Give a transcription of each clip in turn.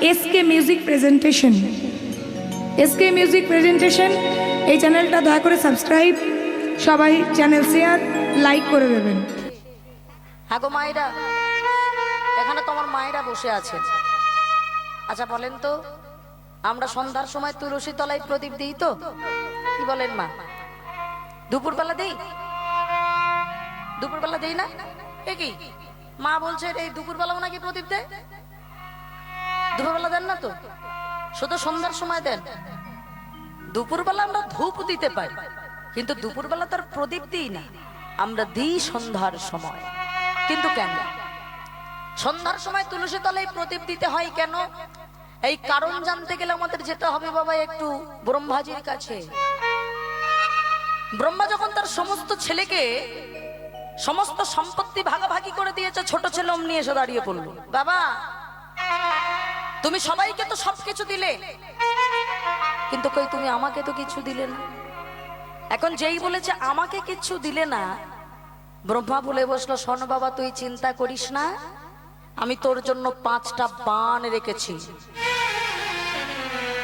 SK music presentation. SK music presentation এই চ্যানেলটা দয়া করে সাবস্ক্রাইব, সবাই চ্যানেল শেয়ার লাইক করে দেবেন। হ্যাঁ গো মায়েরা, এখানে তোমার মায়েরা বসে আছে। আচ্ছা বলেন তো, আমরা সন্ধ্যার সময় তুলসী তলায় প্রদীপ দিই তো? কি বলেন মা? দুপুরবেলা দেই? দুপুরবেলা দেই না? এ কি মা বলছে এই দুপুরবেলাও নাকি প্রদীপ দেয়? দুপুরবেলা দেন না তো, শুধু সন্ধ্যার সময় দেন। দুপুরবেলা আমরা ধূপ দিতে পারি, কিন্তু দুপুরবেলা তার প্রদীপ দিই না, আমরা দিই সন্ধ্যার সময়। কিন্তু কেন সন্ধ্যার সময় তুলসী তলায় প্রদীপ দিতে হয় কেন? এই কারণ জানতে গেলে আমাদের যেতে হবে বাবা একটু ব্রহ্মাজির কাছে। ব্রহ্মা যখন তার সমস্ত ছেলেকে সমস্ত সম্পত্তি ভাগাভাগি করে দিয়েছে, ছোট ছেলে অমনি এসে দাঁড়িয়ে পড়লো, বাবা তুমি সবাইকে তো সবকিছু দিলে, কিন্তু কই তুমি আমাকে তো কিছু দিলে না। এখন যেই বলেছে আমাকে কিছু দিলে না, ব্রহ্মা বলে বসলো, শোন বাবা তুই চিন্তা করিস না, আমি তোর জন্য 5টা বান রেখেছি।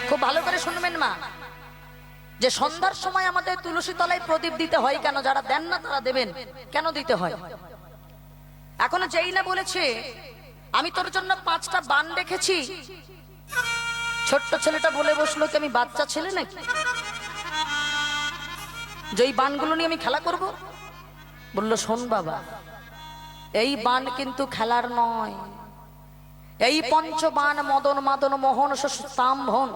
খুব ভালো করে শুনবেন মা, যে সন্ধ্যার সময় আমাদের তুলসী তলায় প্রদীপ দিতে হয় কেন? যারা দেন না তারা দেবেন, কেন দিতে হয়? এখন যেই না বলেছে আমি তোর জন্য 5টা বান রেখেছি, ছোট্ট ছেলেটা বলে বসলো কি আমি বাচ্চা ছেলে নাকি যেই বানগুলো নিয়ে আমি খেলা করব? বললো শোন বাবা, এই বান কিন্তু খেলার নয়, এই পঞ্চবান মদন মাদন মোহন স্তাম্ভন,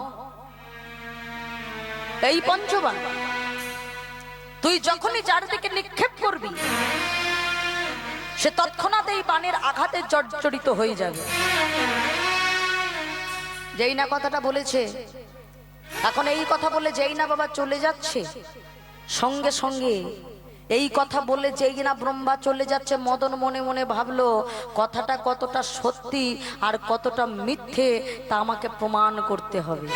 এই পঞ্চবান তুই যখনই যার দিকে নিক্ষেপ করবি সে তৎক্ষণাৎ এই বানের আঘাতে জর্জরিত হয়ে যাবে। যেই না কথাটা বলেছে, এখন এই কথা বলে যেই না বাবা চলে যাচ্ছে, সঙ্গে সঙ্গে এই কথা বলে যেই না ব্রহ্মা চলে যাচ্ছে, মদন মনে মনে ভাবলো কথাটা কতটা সত্যি আর কতটা মিথ্যে তা আমাকে প্রমাণ করতে হবে।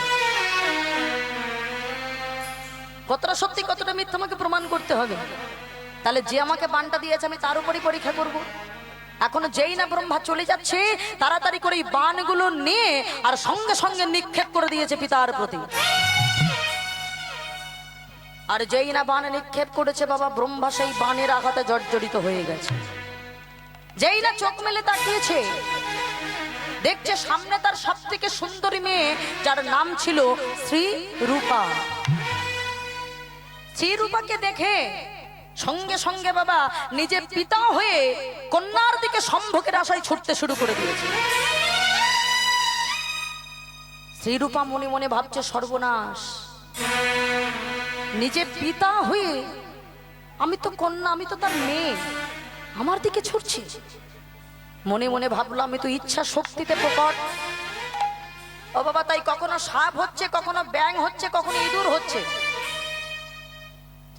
কতটা সত্যি কতটা মিথ্যা আমাকে প্রমাণ করতে হবে, তাহলে যে আমাকে বানটা দিয়েছে আমি তার উপরই পরীক্ষা করব। এখন যেই না ব্রহ্মা চলে যাচ্ছে, তাড়াতাড়ি করে এই বানগুলো নিয়ে আর সঙ্গে সঙ্গে নিক্ষেপ করে দিয়েছে পিতার প্রতি। আর যেই না বান নিক্ষেপ করেছে বাবা, ব্রহ্মা সেই বানের আঘাতে জর্জরিত হয়ে গেছে। যেই না চোখ মেলে তাকিয়েছে, দেখছে সামনে তার সব থেকে সুন্দরী মেয়ে, যার নাম ছিল শ্রী রূপা। শ্রী রূপাকে দেখে সঙ্গে সঙ্গে বাবা নিজে পিতা হয়ে কন্যার দিকে সম্ভোগের আশায় ছুটতে শুরু করে দিয়েছে। শ্রী রূপা মনে মনে ভাবছে সর্বনাশ, নিজে পিতা হয়ে আমি তো কন্যা, আমি তো তার মেয়ে, আমার দিকে ছুটছি। মনে মনে ভাবলো আমি তো ইচ্ছা শক্তিতে প্রকট, ও বাবা, তাই কখনো সাপ হচ্ছে, কখনো ব্যাঙ হচ্ছে, কখনো ইঁদুর হচ্ছে।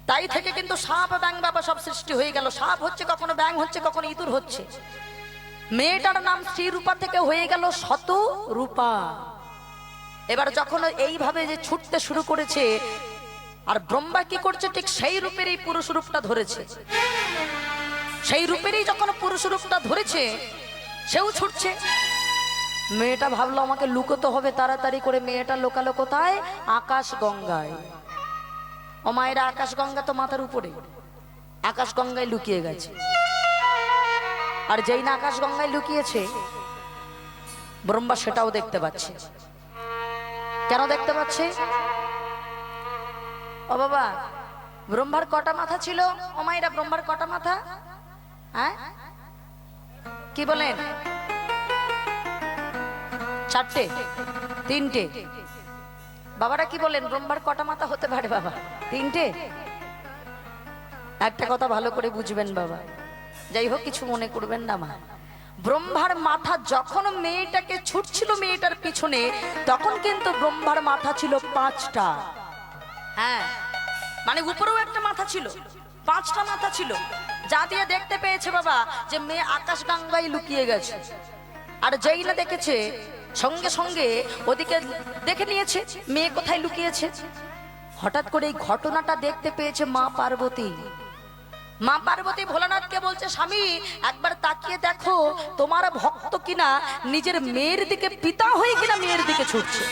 তাই থেকে কিন্তু সাপ ব্যাঙ বাবা সব সৃষ্টি হয়ে গেল। সাপ হচ্ছে, কখনো ব্যাঙ হচ্ছে, কখনো ইঁদুর হচ্ছে। মেয়েটার নাম শ্রী রূপা থেকে হয়ে গেল শত রূপা। এবার যখন এইভাবে যে ছুটতে শুরু করেছে, আর ব্রহ্মা কি করছে, ঠিক সেই রূপের এই পুরুষ রূপটা ধরেছে। সেই রূপেরই যখন পুরুষ রূপটা ধরেছে, সেও ছুটছে। মেয়েটা ভাবলো আমাকে লুকোতে হবে, তাড়াতাড়ি করে মেয়েটা লোকালো কোথায়? আকাশ গঙ্গায়। ও মায়েরা, আকাশ গঙ্গা তো মাথার উপরে, আকাশ গঙ্গায় লুকিয়ে গেছে। আর যেই না আকাশ গঙ্গায় লুকিয়েছে, ব্রহ্মা সেটাও দেখতে পাচ্ছে। কেন দেখতে পাচ্ছে? ও বাবা, ব্রহ্মার কটা মাথা ছিল? ও মায়েরা, ব্রহ্মার কটা মাথা? হ্যাঁ কি বলেন? 4টে? 3টে? বাবারা কি বলেন, ব্রহ্মার কটা মাথা হতে পারে বাবা? 3টে? একটা কথা ভালো করে বুঝবেন বাবা, যাই হোক কিছু মনে করবেন না মা। ব্রহ্মার মাথা যখন মেয়েটাকে ছুটছিল মেয়েটার পিছনে, তখন কিন্তু ব্রহ্মার মাথা ছিল 5টা। হ্যাঁ, মানে উপরেও একটা মাথা ছিল, 5টা মাথা ছিল, যা দিয়ে দেখতে পেয়েছে বাবা যে মেয়ে আকাশ গঙ্গায় লুকিয়ে গেছে। আর যেই না দেখেছে, সঙ্গে সঙ্গে ওদিকে দেখে নিয়েছে মেয়ে কোথায় লুকিয়েছে। হঠাৎ করে এই ঘটনাটা দেখতে পেয়েছে মা পার্বতী। মা পার্বতী ভোলানাথকে বলছে, স্বামী একবার তাকিয়ে দেখো তোমার ভক্ত কিনা নিজের মেয়ের দিকে পিতা হয়ে কিনা মেয়ের দিকে ছুটছে,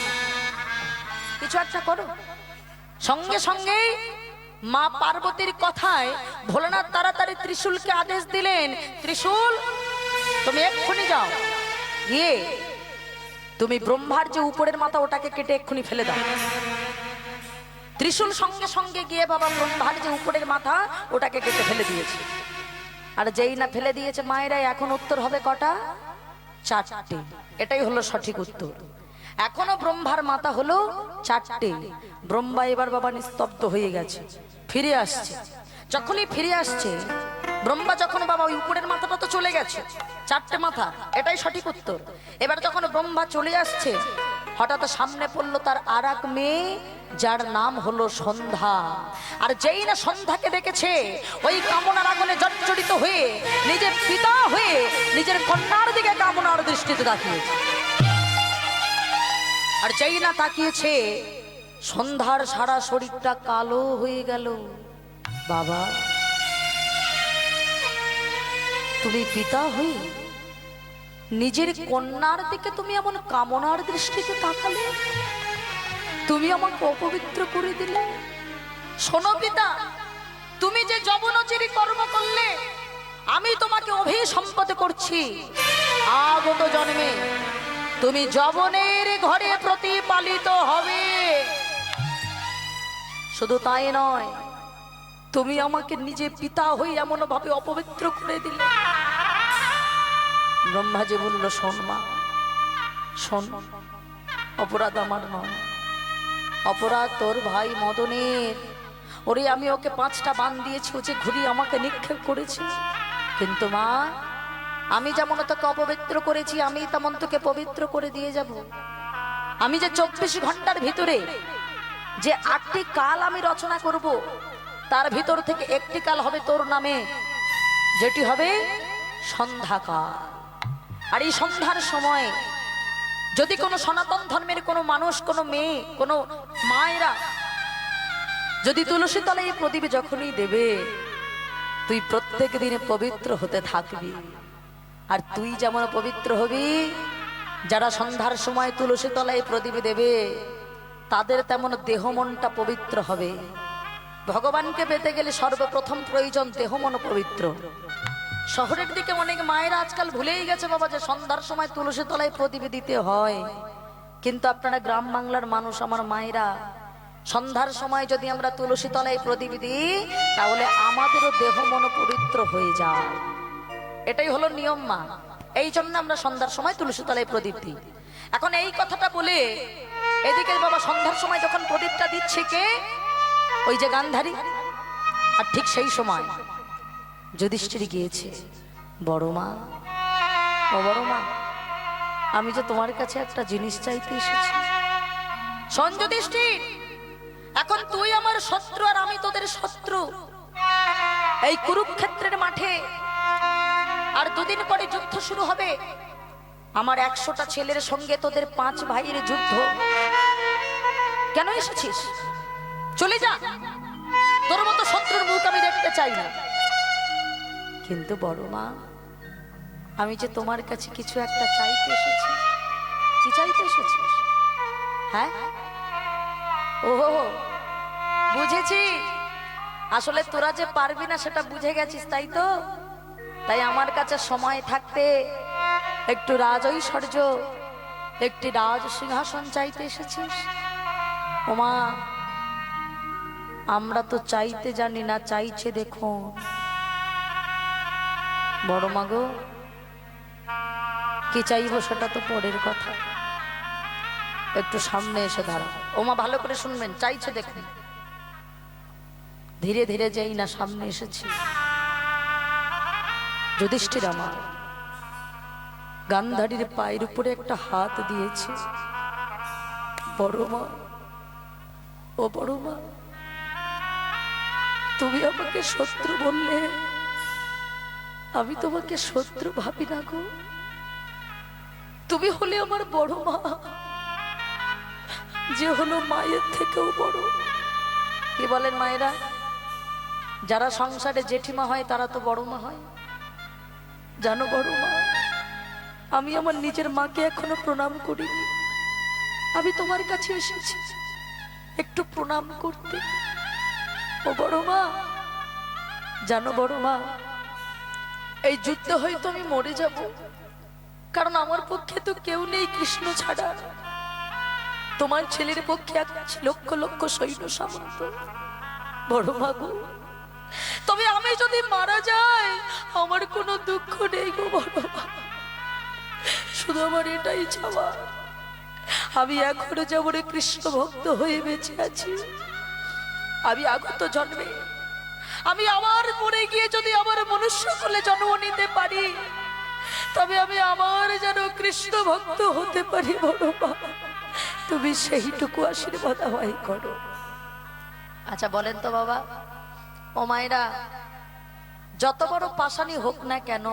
কিছু একটা করো। সঙ্গে সঙ্গে মা পার্বতীর কথায় ভোলানাথ তাড়াতাড়ি ত্রিশূলকে আদেশ দিলেন, ত্রিশূল তুমি এক্ষুনি যাও, গিয়ে তুমি ব্রহ্মার যে উপরের মাথা ওটাকে কেটে এক্ষুনি ফেলে দাও। ত্রিশূল সঙ্গে সঙ্গে গিয়ে বাবা ব্রহ্মার যে উপরের মাথা ওটাকে কেটে ফেলে দিয়েছে। আর যেই না ফেলে দিয়েছে মায়েরা, এখন উত্তর হবে কটা? 4টে। এটাই হলো সঠিক উত্তর। এখনো ব্রহ্মার মাথা হলো 4টে। ব্রহ্মা এবার বাবা নিস্তব্ধ হয়ে গেছে, ফিরে আসছে। যখনই ফিরে আসছে ব্রহ্মা, যখন বাবা ওই উপরের মাথাটা তো চলে গেছে, 4টে মাথা, এটাই সঠিক উত্তর। এবার যখন ব্রহ্মা চলে আসছে, হঠাৎ সামনে পড়লো তার আর এক মেয়ে, যার নাম হলো সন্ধ্যা। আর যেই না সন্ধ্যাকে দেখেছে, ওই কামনার আগুনে জর্জরিত হয়ে নিজের পিতা হয়ে নিজের কন্যার দিকে কামনার দৃষ্টিতে তাকিয়েছে। আর যেই না তাকিয়েছে, সন্ধ্যার সারা শরীরটা কালো হয়ে গেল। বাবা, তুমি পিতা হয়ে নিজের কন্যার দিকে তুমি এমন কামনার দৃষ্টিতে তাকালে, তুমি আমাকে অপবিত্র করে দিলে। শোনো পিতা, তুমি যে যবনচিরি কর্ম করলে, আমি তোমাকে অভিসম্পাত করছি। আগত জন্মে তুমি যবনের ঘরে প্রতিপালিত হবে। শুধু তাই নয়, তুমি আমাকে নিজে পিতা হয়ে এমন ভাবে অপবিত্র করে দিলে। ব্রহ্মাজি বলল, শোন মা, শোন, অপরাধ আমার নয়, অপরাধ তোর ভাই মদনের। ওরে আমি ওকে 5টা বান দিয়েছি, ও যে ঘুরি আমাকে নিক্ষেপ করেছে। কিন্তু মা, আমি যেমন তোকে অপবিত্র করেছি, আমি তেমন তোকে পবিত্র করে দিয়ে যাব। আমি যে 24 ঘন্টার ভিতরে যে 8টি কাল আমি রচনা করব, তার ভিতর থেকে একটি কাল হবে তোর নামে, যেটি হবে সন্ধ্যাকাল। আর এই সন্ধ্যার সময় যদি কোনো সনাতন ধর্মের কোনো মানুষ, কোনো মেয়ে, কোনো মায়েরা যদি তুলসী তলায় এই প্রদীপ যখনই দেবে, তুই প্রত্যেক দিনে পবিত্র হতে থাকবি। আর তুই যেমন পবিত্র হবি, যারা সন্ধ্যার সময় তুলসী তলায় প্রদীপ দেবে, তাদের তেমন দেহ মনটা পবিত্র হবে। ভগবানকে পেতে গেলে সর্বপ্রথম প্রয়োজন দেহ মন পবিত্র। শহরের দিকে অনেক মায়েরা আজকাল ভুলেই গেছে বাবা, যে সন্ধ্যার সময় তুলসী তলায় প্রদীপ দিতে হয়। কিন্তু আপনারা গ্রাম বাংলার মানুষ, আমার মায়েরা, সন্ধ্যার সময় যদি আমরা তুলসী তলায় প্রদীপ দিই, তাহলে আমাদেরও দেহ মন পবিত্র হয়ে যায়। এটাই হলো নিয়ম মা। এই জন্য আমরা সন্ধ্যার সময় তুলসী তলায় প্রদীপ দিই। এখন এই কথাটা বলে এদিকে বাবা সন্ধ্যার সময় যখন প্রদীপটা দিচ্ছে কে? ওই যে গান্ধারী। আর ঠিক সেই সময় যুধিষ্ঠির গিয়েছে, বড় মা, ও বড় মা, আমি যে তোমার কাছে একটা জিনিস চাইতে এসেছি। শোন যুধিষ্ঠির, এখন তুই আমার শত্রু আর আমি তোদের শত্রু। এই কুরুক্ষেত্রের মাঠে আর 2 দিন পরে যুদ্ধ শুরু হবে। আমার 100টা ছেলের সঙ্গে তোদের 5 ভাইয়ের যুদ্ধ। কেন এসেছিস? চলে যা, তোর মতো শত্রুর মুখ আমি দেখতে চাই না। কিন্তু বড় মা, আমি যে তোমার কাছে কিছু একটা চাইতে এসেছি। কি চাইতে এসেছিস? হ্যাঁ, ও বুঝেছি, আসলে তোরা যে পারবি না সেটা বুঝে গেছিস, তাই তো? তাই আমার কাছে সময় থাকতে একটু রাজৈশ্বর্য, একটি রাজ সিংহাসন চাইতে এসেছিস। ওমা, আমরা তো চাইতে জানি না, চাইছে দেখো। বড় মা গো, কি চাইবো সেটা তো পরের কথা, একটু সামনে এসে দাঁড়াও। ওমা ভালো করে শুনবেন, চাইছে দেখুন। ধীরে ধীরে যেই না সামনে এসেছি, যুধিষ্ঠির আমার গান্ধারীর পায়ের উপরে একটা হাত দিয়েছে। বড় মা, ও বড় মা, তুমি আমাকে শত্রু বললে, আমি তোমাকে শত্রু ভাবি না গো। তুমি হলে আমার বড় মা, যে হলো মায়ের থেকেও বড়। কি বলেন মায়েরা? যারা সংসারে জেঠিমা হয় তারা তো বড় মা হয়। জানো বড় মা, আমি আমার নিজের মাকে এখনো প্রণাম করিনি। আমি তোমার কাছে এসেছি একটু প্রণাম করতে। ও বড় মা, জানো বড় মা, এই যুদ্ধে হয়তো আমি মরে যাব, কারণ আমার পক্ষে তো কেউ নেই কৃষ্ণ ছাড়া। তোমার ছেলের পক্ষে আছে লক্ষ লক্ষ সৈন্য সামন্ত। বড় মা গো, তবে আমি যদি মারা যাই আমার কোনো দুঃখ নেই গো বড় মা। শুধু আমার এটাই চাওয়া, আমি এখনো যেমন কৃষ্ণ ভক্ত হয়ে বেঁচে আছি, আমি আগত জন্মে আমি আবার মরে গিয়ে যদি আমার মনুষ্য কুলে জন্ম নিতে পারি, তবে আমি আমার যেন কৃষ্ণ ভক্ত হতে পারি। বড় মা, তুমি সেইটুকু আশীর্বাদ আমায় করো। আচ্ছা বলেন তো বাবা, ও মায়েরা, যত বড় পাষাণী হোক না কেন,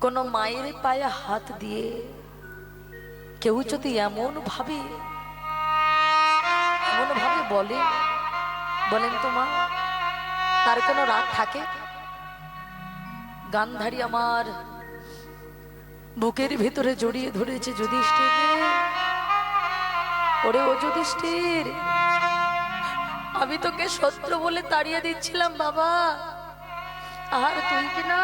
কোন মায়ের পায়ে হাত দিয়ে কেউ যদি এমন ভাবে বলে, বলেন তো মা, তার কোনো রাগ থাকে? গান্ধারী আমার বুকের ভিতরে জড়িয়ে ধরেছে। যুধিষ্ঠির, ওরে ও যুধিষ্ঠির, আমি তোকে শত্রু বলে তাড়িয়ে দিচ্ছিলাম বাবা, আর তুই কিনা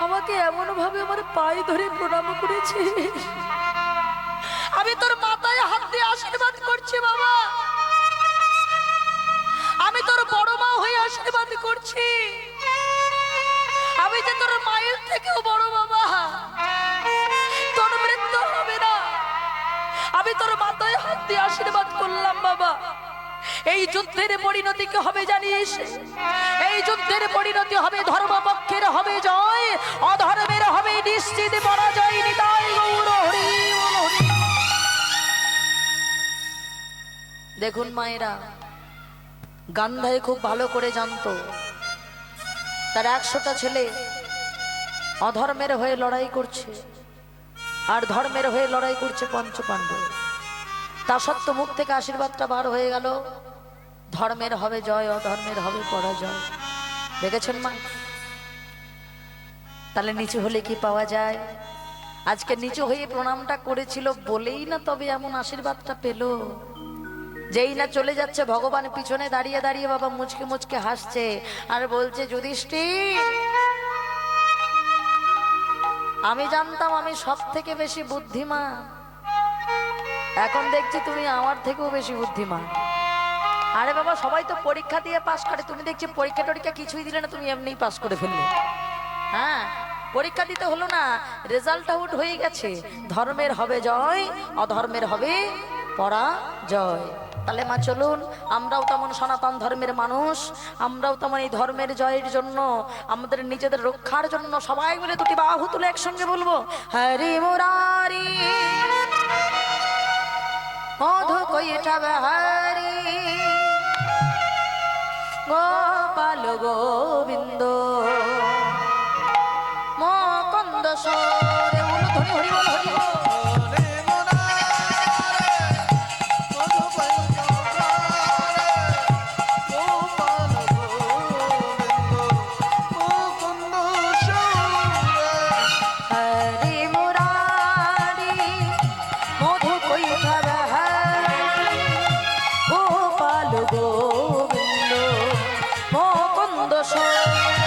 আমাকে এমন ভাবে আমার পায়ে ধরে প্রণাম করেছে। আমি তোর মাথায় হাত দিয়ে আশীর্বাদ করছি বাবা, আমি তোর বড় মা হয়ে আশীর্বাদ করছি, আমি যে তোর মায়ের থেকেও বড় বাবা, তোর মৃত্যু হবে না। আমি তোর মাথায় হাত দিয়ে আশীর্বাদ করলাম বাবা। এই যুদ্ধের পরিণতি কি হবে জানিস? এই যুদ্ধের পরিণতি হবে ধর্মপক্ষের হবে জয়, অধর্মের হবে নিশ্চিত পরাজয়। নিতাই গৌর হরি বল হরি। দেখুন মায়েরা, গান্ধারী খুব ভালো করে জানতো তার 100টা ছেলে অধর্মের হয়ে লড়াই করছে, আর ধর্মের হয়ে লড়াই করছে পঞ্চপাণ্ডব। তা সত্ত্বেও মুখ থেকে আশীর্বাদটা বার হয়ে গেল, ধর্মের হবে জয়, অধর্মের হবে পরাজয়। দেখেছেন মা? তাহলে নিচু হলে কি পাওয়া যায়? আজকে নিচু হয়ে প্রণামটা করেছিল বলেই না তবে এমন আশীর্বাদটা পেল। যেই না চলে যাচ্ছে, ভগবান পিছনে দাঁড়িয়ে দাঁড়িয়ে বাবা মুচকে মুচকে হাসছে আর বলছে, যুধিষ্ঠির, আমি জানতাম আমি সব থেকে বেশি বুদ্ধিমান, এখন দেখছি তুমি আমার থেকেও বেশি বুদ্ধিমান। আরে বাবা, সবাই তো পরীক্ষা দিয়ে পাস করে, তুমি দেখছি পরীক্ষা টরীক্ষা কিছুই দিলে না, তুমি এমনিই পাস করে ফেললে। হ্যাঁ, পরীক্ষা দিতে হলো না, রেজাল্ট আউট হয়ে গেছে। ধর্মের হবে জয়, অধর্মের হবে পরাজয়। তাহলে মা চলুন, আমরাও তেমন সনাতন ধর্মের মানুষ, আমরাও তেমন এই ধর্মের জয়ের জন্য, আমাদের নিজেদের রক্ষার জন্য সবাই মিলে দুটি বাহু তুলে একসঙ্গে বলবো, হরি মুরারি মধু কৈঠা বিহারি গোপাল গোবিন্দ মুকুন্দ সরে ধরি হরি বল হরি বল। গোবিন্দ মুকুন্দ সরে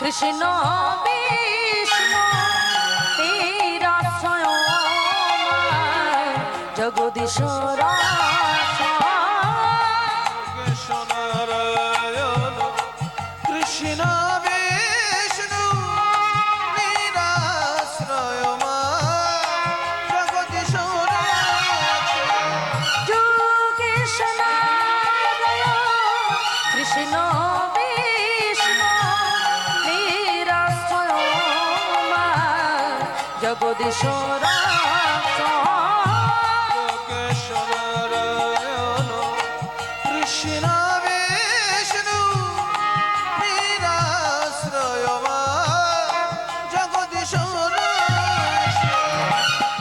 কৃষ্ণ বিষ্ণু তীরাশ্রয় জগদীশ্বর নারায়ণ কৃষ্ণ বিষ্ণু নিরাশ্রয় মা জগদীশ্বর যোগেশ্বর কৃষ্ণ বিষ্ণু নীরাশ্রয় জগদীশ্বর নারায়ণ কৃষ্ণ বিষ্ণু নিরাশ্রয় মা জগদীশ্বর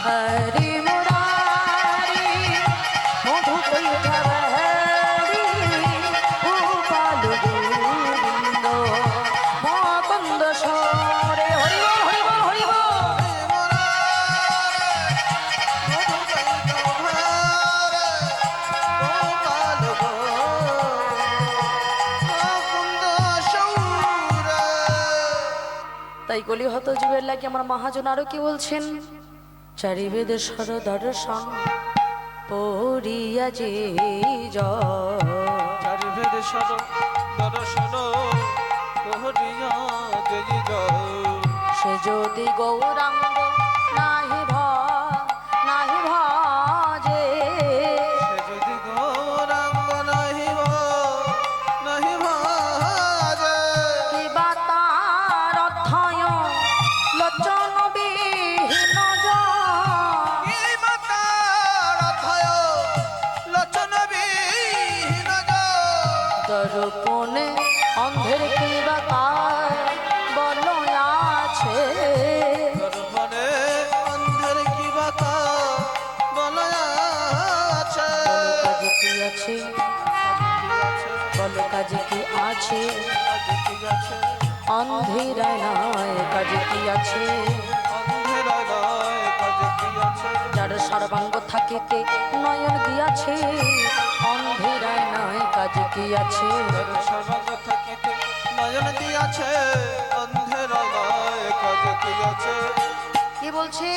হরি মুরারি মধু কৈঠবহরি গোপাল গোবিন্দ মুকুন্দ সরে হরি বল হরি বল হরি বল তাই কলি হত যুগের লাগে আমার মহাজন আরো কি বলছেন চারি বেদ সর দর্শন পড়িয়া যে চারিভেদ সর দর্শন কোহরিয়া জয় জয় সে যদি গৌরাঙ্গ নাহি নাহি ভজে সে যদি গৌরাঙ্গ নাহিব নাহি ভাজে কিবা তার অধ্যয় লোচন বিহীন কি মাতার অথয় লোচন বিহীন দর্পণে অন্ধের কিবা তার বল আছে দর্পণে অন্ধের কি বাতা বলয়া আছে কাজ কি আছে বল কাজ কি আছে আজ কি আছে অন্ধেরায় নয় কাজ কি আছে অন্ধের নয় কাজ কি আছে যার সর্বাঙ্গ থাকিতে নয়ন গিয়াছে অন্ধেরায় নয় কাজ কি আছে সর্বাঙ্গ থাকিতে নয়ন দিয়াছে অন্ধের নয় কাজ কি আছে কি বলছে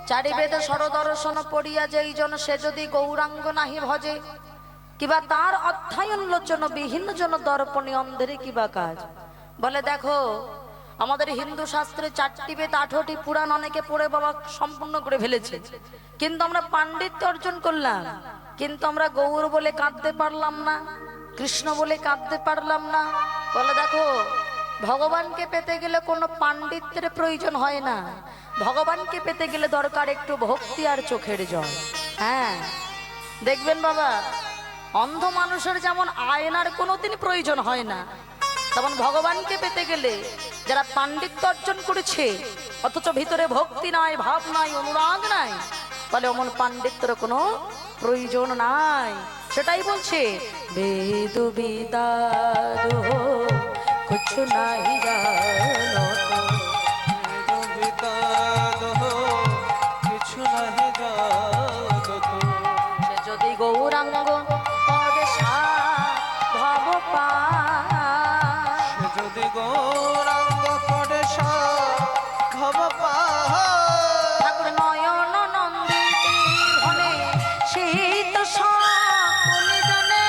চারি বেদ সরদর্শন পড়িয়া যেই জন সে যদি গৌরাঙ্গ নাহি ভজে কিবা তার অধ্যয়ন লোচন বিহীন জন দর্পণে অন্ধেরে কিবা কাজ বলে দেখো আমাদের হিন্দু শাস্ত্রে 4টি বেদ 18টি পুরাণ অনেকে পড়ে বাবা সম্পূর্ণ করে ফেলেছে কিন্তু আমরা পাণ্ডিত্য অর্জন করলাম কিন্তু আমরা গৌর বলে কাঁদতে পারলাম না কৃষ্ণ বলে কাঁদতে পারলাম না বলে দেখো ভগবানকে পেতে গেলে কোনো পাণ্ডিত্যের প্রয়োজন হয় না ভগবানকে পেতে গেলে দরকার একটু ভক্তি আর চোখের জল হ্যাঁ দেখবেন বাবা অন্ধ মানুষের যেমন আয়নার কোনোদিন প্রয়োজন হয় না তেমন ভগবানকে পেতে গেলে যারা পাণ্ডিত্য অর্জন করেছে অথচ ভিতরে ভক্তি নাই ভাব নাই অনুরাগ নাই বলে অমন পাণ্ডিত্যের কোনো প্রয়োজন নাই সেটাই বলছে বেদ বিদার কিছু নাই জানো কিছু নাহি জাগত সে যদি গৌরাঙ্গ পদে ভব পা সে যদি গৌরাঙ্গ পড়ে ভব ঠাকুর নয়ন নন্দিনী হলে সেই তো সকলে জানে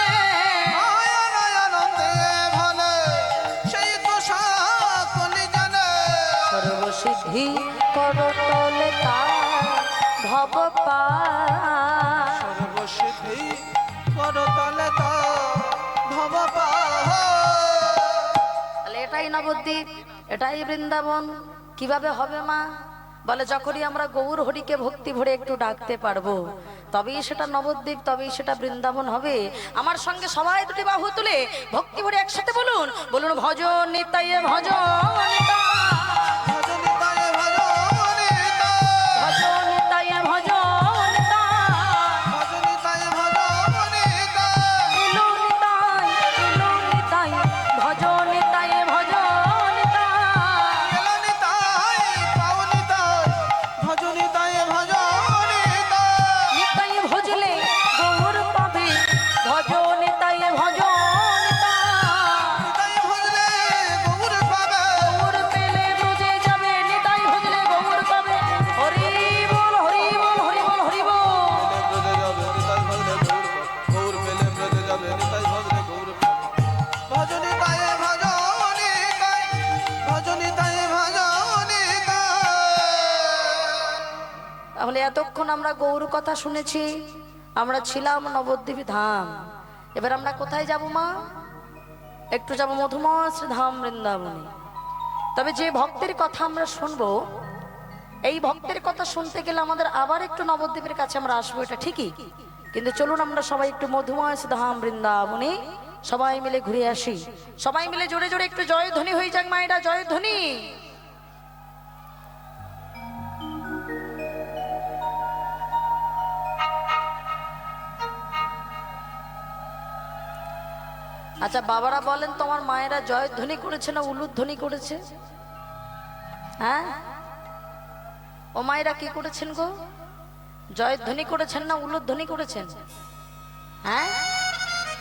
ভালে সেই তো সকলে জানে সর্বসিদ্ধি করতলে তার ভব পা সর্বসিদ্ধি করতলে তা ভব তাহলে এটাই নবদ্বীপ এটাই বৃন্দাবন কিভাবে হবে মা বলে যখনই আমরা গৌর হরিকে ভক্তি ভরে একটু ডাকতে পারবো তবেই সেটা নবদ্বীপ তবেই সেটা বৃন্দাবন হবে আমার সঙ্গে সবাই দুটি বাহু তুলে ভক্তি ভরে একসাথে বলুন বলুন ভজন নিতাই ভজন ভজনিতায় ভজনিতা ভজন নিতাই ভজন ভজনিতায় ভজনিতা এলো নিতাই ভজন নিতাই ভজন এলনিতায় পাওনিতায় ভজনিতায় ভজনিতা নিতাই ভজলে গৌর পাবে ভজন নিতাই ভজন নিতাই ভজলে গৌর পাবে তাহলে এতক্ষণ আমরা গৌর কথা শুনেছি, আমরা ছিলাম নবদ্বীপ ধাম। এবার আমরা কোথায় যাব মা? একটু যাব মধুময় শ্রীধাম বৃন্দাবনে। তবে যে ভক্তের কথা আমরা শুনবো, এই ভক্তের কথা শুনতে গেলে আমাদের আবার একটু নবদ্বীপের কাছে আমরা আসবো, এটা ঠিকই। কিন্তু চলুন আমরা সবাই একটু মধুময় শ্রীধাম বৃন্দাবনে সবাই মিলে ঘুরে আসি। সবাই মিলে জোরে জোরে একটু জয়ধ্বনি হয়ে যাক মায়েরা, জয়ধ্বনি। আচ্ছা বাবারা বলেন, তোমার মায়েরা জয়ধ্বনি করেছে না উলুধ্বনি করেছে? হ্যাঁ, ও মায়েরা কি করেছেন গো? জয়ধ্বনি করেছেন না উলুধ্বনি করেছেন? হ্যাঁ,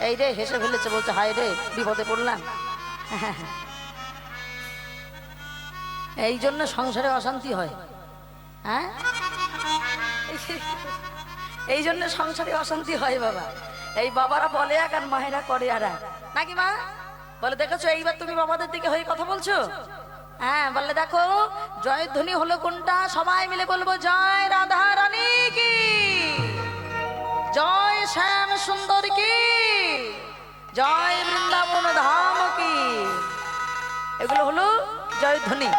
এই রে হেসে ফেলেছে, বলছে হায় রে বিপদে পড়লাম। এই জন্য সংসারে অশান্তি হয়। হ্যাঁ, এই জন্য সংসারে অশান্তি হয় বাবা। এই বাবারা বলে এক আর মায়েরা করে আর এক, নাকি মা? বলে দেখেছো এইবার তুমি বাবাদের দিকে হয়ে কথা বলছো। হ্যাঁ, বললে দেখো জয়ধ্বনি হলো কোনটা, সবাই মিলে বলবো জয় রাধা রানী কি, জয় শ্যাম সুন্দর কি, জয় বৃন্দাবন ধাম কি। এগুলো হলো জয়ধ্বনি।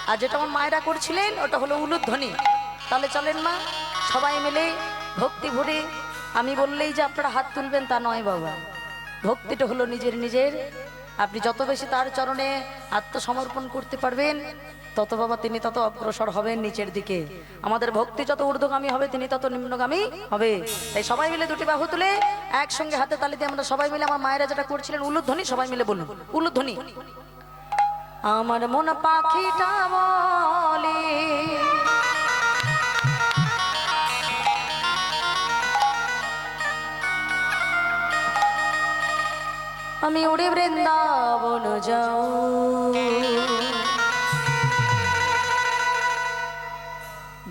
আর যেটা আমার মায়েরা করছিলেন ওটা হলো উলুধ্বনি। তাহলে চলেন মা সবাই মিলে ভক্তি ভরে, আমি বললেই যে আপনারা হাত তুলবেন তা নয় বাবা। ভক্তিটা হলো নিজের নিজের। আপনি যত বেশি তার চরণে আত্মসমর্পণ করতে পারবেন, তত বাবা তিনি তত অগ্রসর হবেন নিচের দিকে। আমাদের ভক্তি যত ঊর্ধ্বগামী হবে তিনি তত নিম্নগামী হবে। তাই সবাই মিলে দুটি বাহু তুলে একসঙ্গে হাতে তালি দিয়ে আমরা সবাই মিলে, আমার মায়েরা যেটা করছিলেন উলুধ্বনি, সবাই মিলে বলুন উলুধ্বনি। আমার মন পাখিটা বলে আমি উড়ে বৃন্দাবন যাও,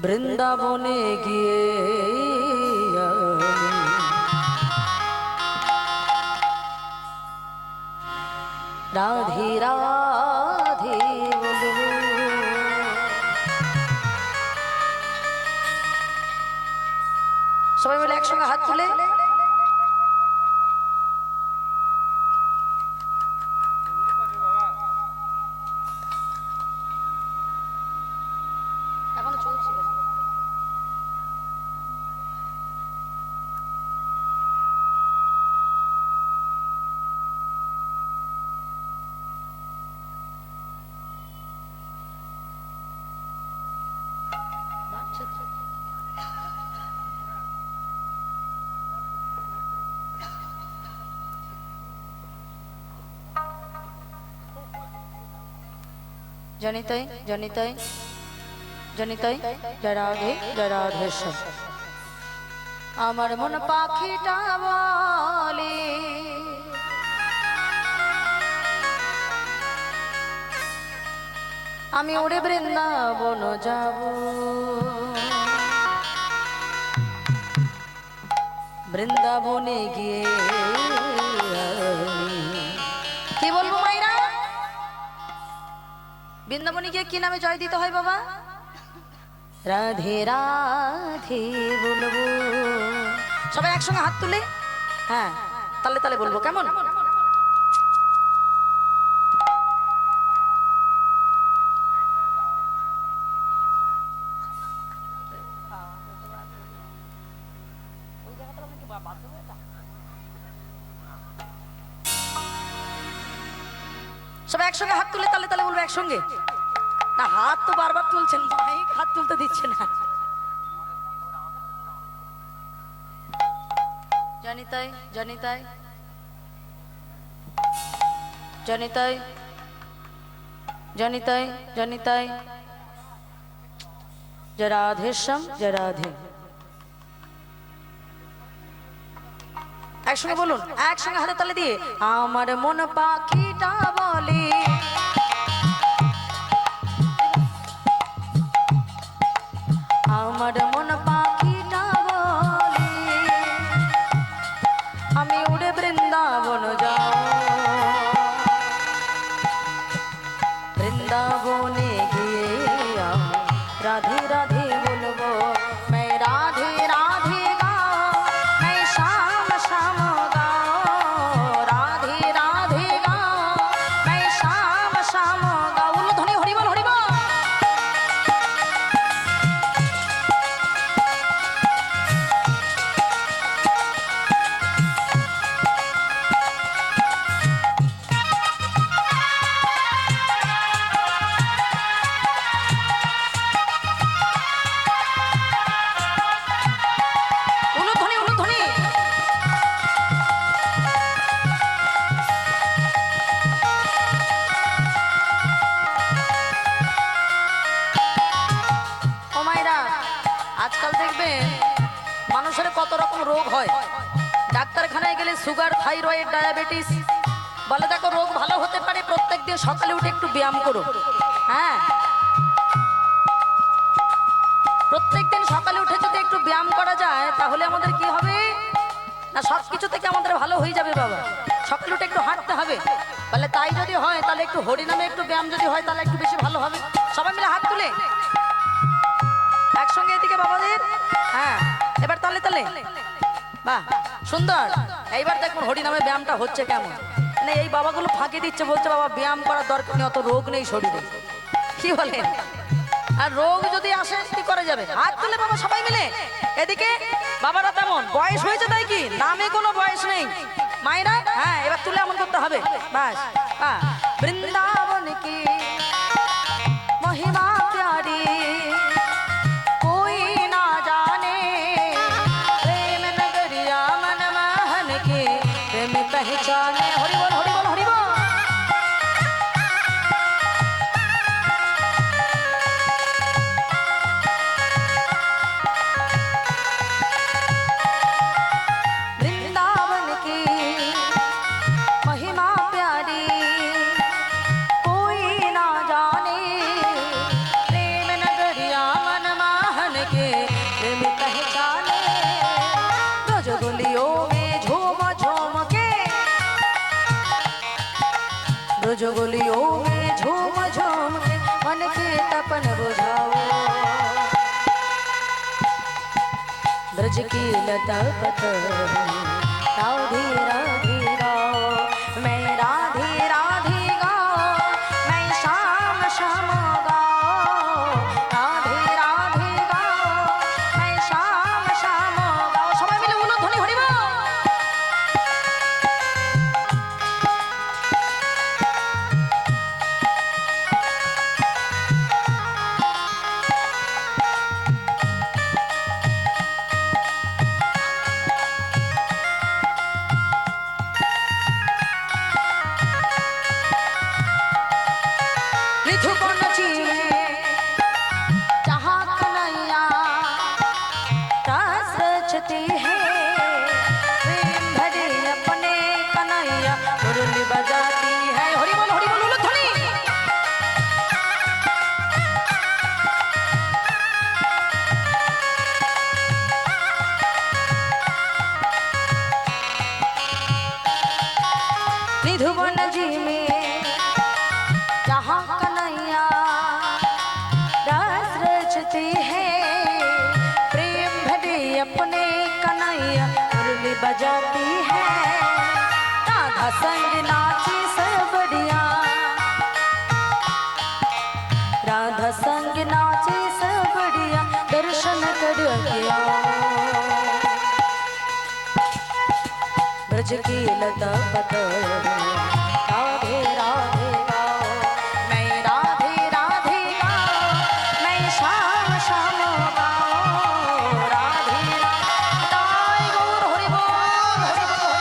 বৃন্দাবনে গিয়ে রাধে রাধে বলবো। সবাই মিলে একসঙ্গে হাত তুলে এখনো চলছে। জনিতাই জনিতাই জনিতাই জয় রাধে জয় রাধেশ্বর। আমার মন পাখিটা বলে আমি উড়ে বৃন্দাবন যাব, বৃন্দাবনে গিয়ে কি বলবো মাইরা? বৃন্দাবনে গিয়ে কি নামে জয় দিতে হয় বাবা? রাধে রাধে বলবো। সবাই একসঙ্গে হাত তুলে হ্যাঁ তালে তালে বলবো, কেমন? সবাই একসঙ্গে হাত তুলে তালে তালে বলবো একসঙ্গে। না হাত তো বারবার তুলছেন, মাইক হাত তুলতে দিচ্ছে না। জনিতাই জনিতাই জনিতাই জনিতাই জনিতাই জয় রাধেশ্বর জয় রাধে। একসঙ্গে বলুন, একসঙ্গে হাতে তালে দিয়ে। আমার মন পাখিটা বলে আমার মন পাখিটা বলে আমি উড়ে বৃন্দাবন যাও, বৃন্দাবনে গিয়ে রাধে রাধে বলবো। কত রকম রোগ হয়। ডাক্তারখানায় গেলে সুগার, থাইরয়েড, ডায়াবেটিস বলে দেখো রোগ ভালো হতে পারে প্রত্যেকদিন সকালে উঠে একটু ব্যায়াম করো। হ্যাঁ, প্রত্যেকদিন সকালে উঠে যদি একটু ব্যায়াম করা যায় তাহলে আমাদের কি হবে না, সব কিছু থেকে আমাদের ভালো হয়ে যাবে বাবা। সকালে উঠে একটু হাঁটতে হবে। বলে তাই যদি হয় তাহলে একটু হরিনামে একটু ব্যায়াম যদি হয় তাহলে একটু বেশি ভালো হবে। সবাই মিলে হাত তুলে একসঙ্গে এদিকে বাবাদের। হ্যাঁ, এবার তালে তালে, বাহ সুন্দর। এইবার দেখুন হরিনামে ব্যায়ামটা হচ্ছে কেমন। মানে এই বাবাগুলো ফাঁকি দিচ্ছে, বলছে বাবা ব্যায়াম করার দরকার নেই, অত রোগ নেই শরীরে। কি বলেন? আর রোগ যদি আসে কি করা যাবে? হাত তুলে বাবা সবাই মিলে এদিকে। বাবারা তেমন বয়স হয়েছে তাই কি, নামে কোনো বয়স নেই মায়েরা। হ্যাঁ, এবার তুলে এমন করতে হবে, বাস। বৃন্দাবন কি মহিমা প্যারি कोई ना जाने, प्रेम नगरिया मन मोहन के प्रेम पहचाने। हरि बोल हरि बोल हरि बोल। वृंदावन की महिमा प्यारी कोई ना जाने, प्रेम नगरिया मन मोहन के प्रेम पहचाने। ब्रजगुलियों में झूम झूम के, ब्रजगुलियों में झूम झूम के मन के तपन बुझाओ। ब्रज की लता पत राधे राधे गाओ, मैं राधे राधे गाओ, मैं श्याम श्याम गाओ, राधे राधे गाओ, मैं श्याम श्याम गाओ। সবাই মিলে বলো ধ্বনি হরি বল। मृदुबन जी में जहाँ कन्हैया रस रचती है, प्रेम भरे अपने कन्हैया मुरली बजाती है। हरि बोल ध्वनि। मृदुबन जी में जहाँ कन्हैया रस रचती है, प्रेम भरे अपने कन्हैया मुरली बजाती है। राधा संग नाची सबड़िया, राधा संग नाची सबड़िया, दर्शन कर गया। ब्रज की लता पत